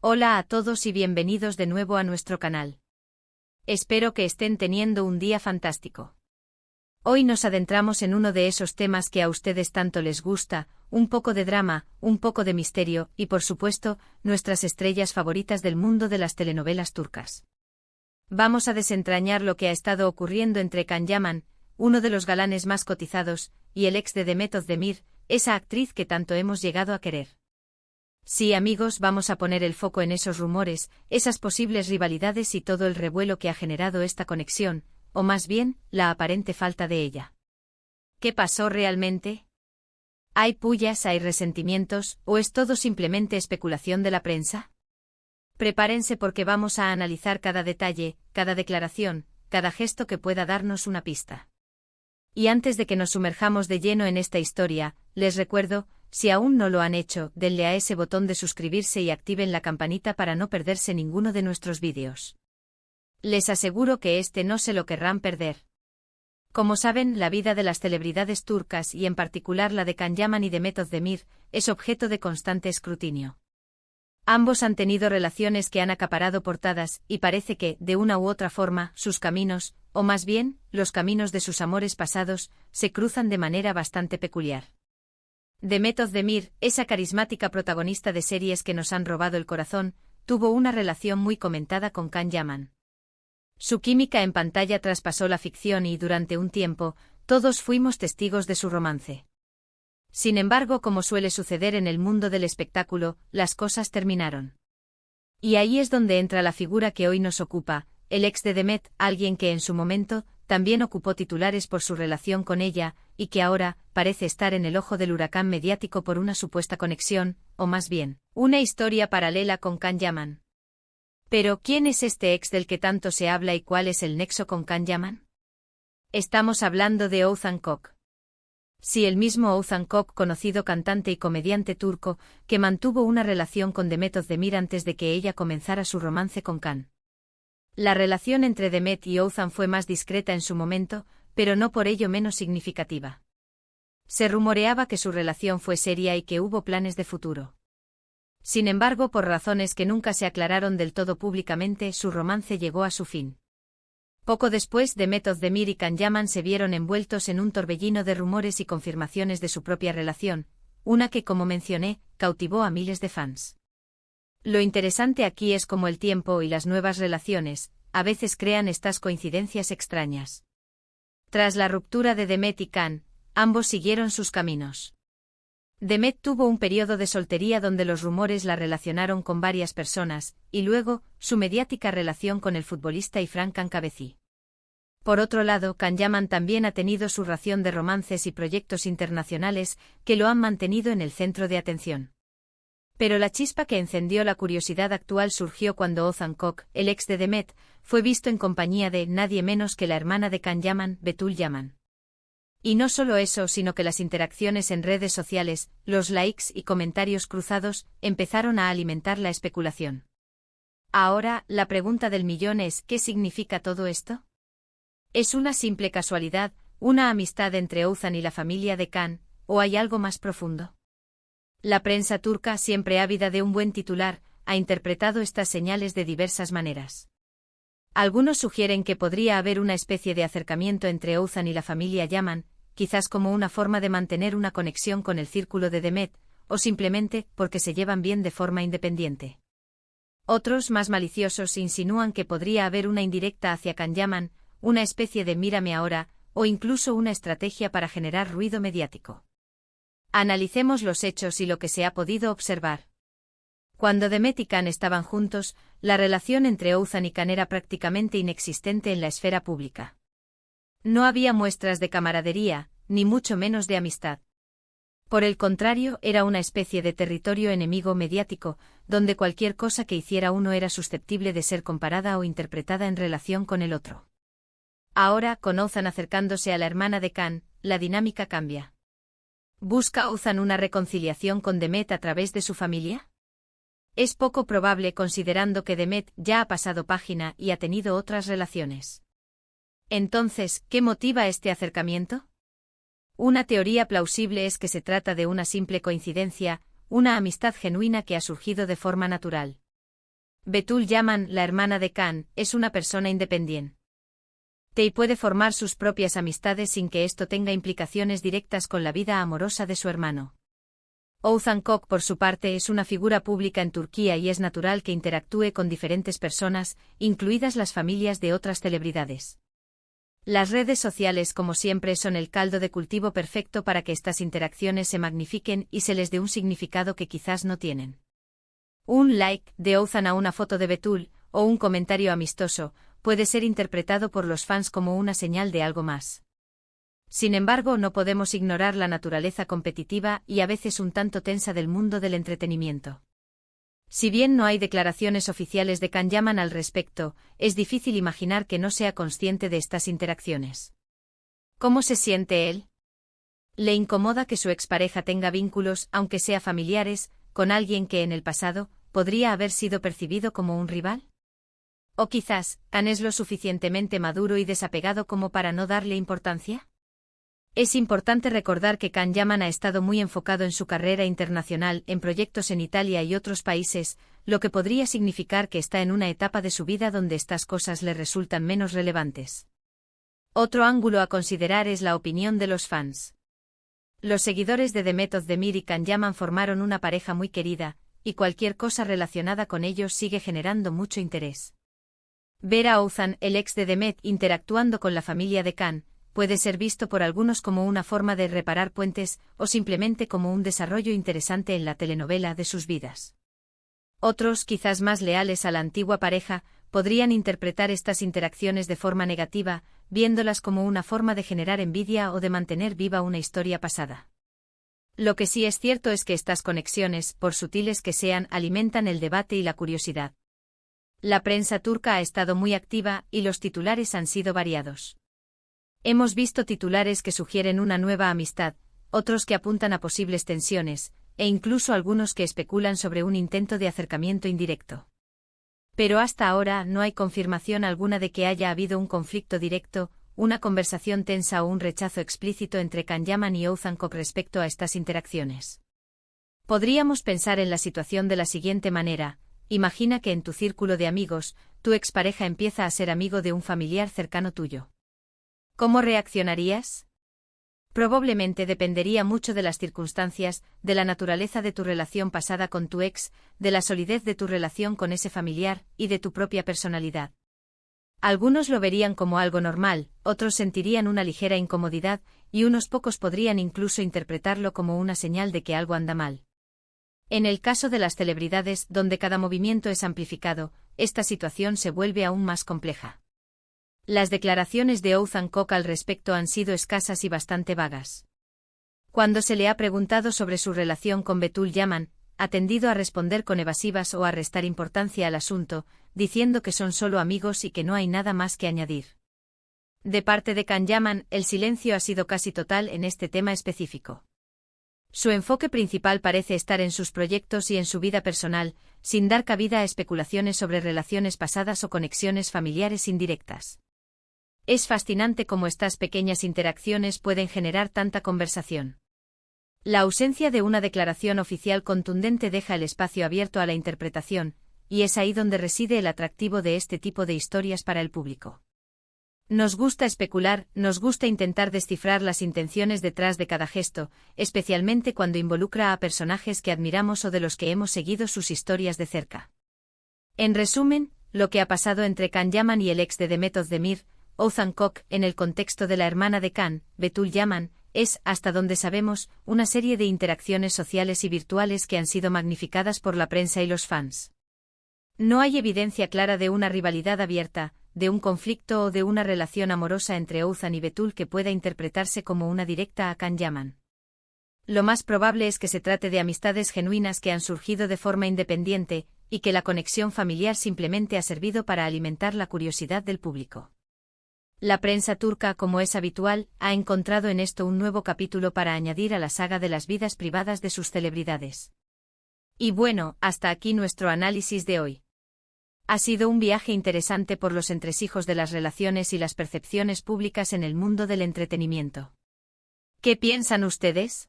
Hola a todos y bienvenidos de nuevo a nuestro canal. Espero que estén teniendo un día fantástico. Hoy nos adentramos en uno de esos temas que a ustedes tanto les gusta, un poco de drama, un poco de misterio y por supuesto, nuestras estrellas favoritas del mundo de las telenovelas turcas. Vamos a desentrañar lo que ha estado ocurriendo entre Can Yaman, uno de los galanes más cotizados, y el ex de Demet Özdemir, esa actriz que tanto hemos llegado a querer. Sí, amigos, vamos a poner el foco en esos rumores, esas posibles rivalidades y todo el revuelo que ha generado esta conexión, o más bien, la aparente falta de ella. ¿Qué pasó realmente? ¿Hay pullas, hay resentimientos, o es todo simplemente especulación de la prensa? Prepárense porque vamos a analizar cada detalle, cada declaración, cada gesto que pueda darnos una pista. Y antes de que nos sumerjamos de lleno en esta historia, les recuerdo, si aún no lo han hecho, denle a ese botón de suscribirse y activen la campanita para no perderse ninguno de nuestros vídeos. Les aseguro que no se lo querrán perder. Como saben, la vida de las celebridades turcas y en particular la de Can Yaman y Demet Özdemir, es objeto de constante escrutinio. Ambos han tenido relaciones que han acaparado portadas y parece que, de una u otra forma, sus caminos, o más bien, los caminos de sus amores pasados, se cruzan de manera bastante peculiar. Demet Özdemir, esa carismática protagonista de series que nos han robado el corazón, tuvo una relación muy comentada con Can Yaman. Su química en pantalla traspasó la ficción y durante un tiempo, todos fuimos testigos de su romance. Sin embargo, como suele suceder en el mundo del espectáculo, las cosas terminaron. Y ahí es donde entra la figura que hoy nos ocupa, el ex de Demet, alguien que en su momento, también ocupó titulares por su relación con ella, y que ahora, parece estar en el ojo del huracán mediático por una supuesta conexión, o más bien, una historia paralela con Can Yaman. Pero, ¿quién es este ex del que tanto se habla y cuál es el nexo con Can Yaman? Estamos hablando de Oğuzhan Koç. Sí, el mismo Oğuzhan Koç, conocido cantante y comediante turco, que mantuvo una relación con Demet Özdemir antes de que ella comenzara su romance con Can. La relación entre Demet y Oğuzhan fue más discreta en su momento, pero no por ello menos significativa. Se rumoreaba que su relación fue seria y que hubo planes de futuro. Sin embargo, por razones que nunca se aclararon del todo públicamente, su romance llegó a su fin. Poco después, Demet Özdemir y Can Yaman se vieron envueltos en un torbellino de rumores y confirmaciones de su propia relación, una que, como mencioné, cautivó a miles de fans. Lo interesante aquí es cómo el tiempo y las nuevas relaciones, a veces crean estas coincidencias extrañas. Tras la ruptura de Demet y Can, ambos siguieron sus caminos. Demet tuvo un periodo de soltería donde los rumores la relacionaron con varias personas, y luego, su mediática relación con el futbolista Ifrán Cancabeci. Por otro lado, Can Yaman también ha tenido su ración de romances y proyectos internacionales que lo han mantenido en el centro de atención. Pero la chispa que encendió la curiosidad actual surgió cuando Oğuzhan Koç, el ex de Demet, fue visto en compañía de nadie menos que la hermana de Can Yaman, Betül Yaman. Y no solo eso, sino que las interacciones en redes sociales, los likes y comentarios cruzados, empezaron a alimentar la especulación. Ahora, la pregunta del millón es, ¿qué significa todo esto? ¿Es una simple casualidad, una amistad entre Oğuzhan y la familia de Can, o hay algo más profundo? La prensa turca, siempre ávida de un buen titular, ha interpretado estas señales de diversas maneras. Algunos sugieren que podría haber una especie de acercamiento entre Oğuzhan y la familia Yaman, quizás como una forma de mantener una conexión con el círculo de Demet, o simplemente porque se llevan bien de forma independiente. Otros, más maliciosos, insinúan que podría haber una indirecta hacia Can Yaman, una especie de mírame ahora, o incluso una estrategia para generar ruido mediático. Analicemos los hechos y lo que se ha podido observar. Cuando Demet y Can estaban juntos, la relación entre Oğuzhan y Can era prácticamente inexistente en la esfera pública. No había muestras de camaradería, ni mucho menos de amistad. Por el contrario, era una especie de territorio enemigo mediático, donde cualquier cosa que hiciera uno era susceptible de ser comparada o interpretada en relación con el otro. Ahora, con Oğuzhan acercándose a la hermana de Can, la dinámica cambia. ¿Busca Oğuzhan una reconciliación con Demet a través de su familia? Es poco probable considerando que Demet ya ha pasado página y ha tenido otras relaciones. Entonces, ¿qué motiva este acercamiento? Una teoría plausible es que se trata de una simple coincidencia, una amistad genuina que ha surgido de forma natural. Betul Yaman, la hermana de Khan, es una persona independiente y puede formar sus propias amistades sin que esto tenga implicaciones directas con la vida amorosa de su hermano. Oğuzhan Koç, por su parte, es una figura pública en Turquía y es natural que interactúe con diferentes personas, incluidas las familias de otras celebridades. Las redes sociales, como siempre, son el caldo de cultivo perfecto para que estas interacciones se magnifiquen y se les dé un significado que quizás no tienen. Un like de Oğuzhan a una foto de Betul, o un comentario amistoso, puede ser interpretado por los fans como una señal de algo más. Sin embargo, no podemos ignorar la naturaleza competitiva y a veces un tanto tensa del mundo del entretenimiento. Si bien no hay declaraciones oficiales de Can Yaman al respecto, es difícil imaginar que no sea consciente de estas interacciones. ¿Cómo se siente él? ¿Le incomoda que su expareja tenga vínculos, aunque sea familiares, con alguien que en el pasado podría haber sido percibido como un rival? ¿O quizás, Can es lo suficientemente maduro y desapegado como para no darle importancia? Es importante recordar que Can Yaman ha estado muy enfocado en su carrera internacional, en proyectos en Italia y otros países, lo que podría significar que está en una etapa de su vida donde estas cosas le resultan menos relevantes. Otro ángulo a considerar es la opinión de los fans. Los seguidores de Demet Özdemir y Can Yaman formaron una pareja muy querida, y cualquier cosa relacionada con ellos sigue generando mucho interés. Ver a Oğuzhan, el ex de Demet, interactuando con la familia de Can, puede ser visto por algunos como una forma de reparar puentes, o simplemente como un desarrollo interesante en la telenovela de sus vidas. Otros, quizás más leales a la antigua pareja, podrían interpretar estas interacciones de forma negativa, viéndolas como una forma de generar envidia o de mantener viva una historia pasada. Lo que sí es cierto es que estas conexiones, por sutiles que sean, alimentan el debate y la curiosidad. La prensa turca ha estado muy activa y los titulares han sido variados. Hemos visto titulares que sugieren una nueva amistad, otros que apuntan a posibles tensiones, e incluso algunos que especulan sobre un intento de acercamiento indirecto. Pero hasta ahora no hay confirmación alguna de que haya habido un conflicto directo, una conversación tensa o un rechazo explícito entre Can Yaman y Oğuzhan Koç respecto a estas interacciones. Podríamos pensar en la situación de la siguiente manera: imagina que en tu círculo de amigos, tu expareja empieza a ser amigo de un familiar cercano tuyo. ¿Cómo reaccionarías? Probablemente dependería mucho de las circunstancias, de la naturaleza de tu relación pasada con tu ex, de la solidez de tu relación con ese familiar, y de tu propia personalidad. Algunos lo verían como algo normal, otros sentirían una ligera incomodidad, y unos pocos podrían incluso interpretarlo como una señal de que algo anda mal. En el caso de las celebridades, donde cada movimiento es amplificado, esta situación se vuelve aún más compleja. Las declaraciones de Oğuzhan Koç al respecto han sido escasas y bastante vagas. Cuando se le ha preguntado sobre su relación con Betul Yaman, ha tendido a responder con evasivas o a restar importancia al asunto, diciendo que son solo amigos y que no hay nada más que añadir. De parte de Can Yaman, el silencio ha sido casi total en este tema específico. Su enfoque principal parece estar en sus proyectos y en su vida personal, sin dar cabida a especulaciones sobre relaciones pasadas o conexiones familiares indirectas. Es fascinante cómo estas pequeñas interacciones pueden generar tanta conversación. La ausencia de una declaración oficial contundente deja el espacio abierto a la interpretación, y es ahí donde reside el atractivo de este tipo de historias para el público. Nos gusta especular, nos gusta intentar descifrar las intenciones detrás de cada gesto, especialmente cuando involucra a personajes que admiramos o de los que hemos seguido sus historias de cerca. En resumen, lo que ha pasado entre Can Yaman y el ex de Demet Özdemir, Oğuzhan Koç, en el contexto de la hermana de Can, Betul Yaman, es, hasta donde sabemos, una serie de interacciones sociales y virtuales que han sido magnificadas por la prensa y los fans. No hay evidencia clara de una rivalidad abierta, de un conflicto o de una relación amorosa entre Oğuzhan y Betul que pueda interpretarse como una directa a Can Yaman. Lo más probable es que se trate de amistades genuinas que han surgido de forma independiente, y que la conexión familiar simplemente ha servido para alimentar la curiosidad del público. La prensa turca, como es habitual, ha encontrado en esto un nuevo capítulo para añadir a la saga de las vidas privadas de sus celebridades. Y bueno, hasta aquí nuestro análisis de hoy. Ha sido un viaje interesante por los entresijos de las relaciones y las percepciones públicas en el mundo del entretenimiento. ¿Qué piensan ustedes?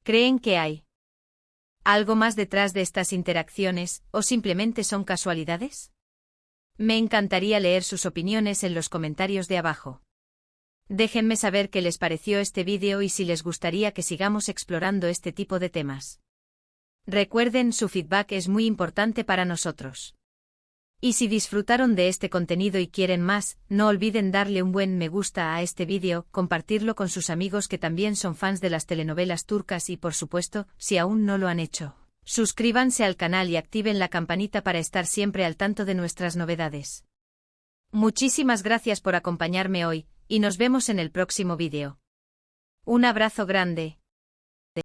¿Creen que hay ¿Algo más detrás de estas interacciones, o simplemente son casualidades? Me encantaría leer sus opiniones en los comentarios de abajo. Déjenme saber qué les pareció este vídeo y si les gustaría que sigamos explorando este tipo de temas. Recuerden, su feedback es muy importante para nosotros. Y si disfrutaron de este contenido y quieren más, no olviden darle un buen me gusta a este vídeo, compartirlo con sus amigos que también son fans de las telenovelas turcas y por supuesto, si aún no lo han hecho, suscríbanse al canal y activen la campanita para estar siempre al tanto de nuestras novedades. Muchísimas gracias por acompañarme hoy, y nos vemos en el próximo vídeo. Un abrazo grande.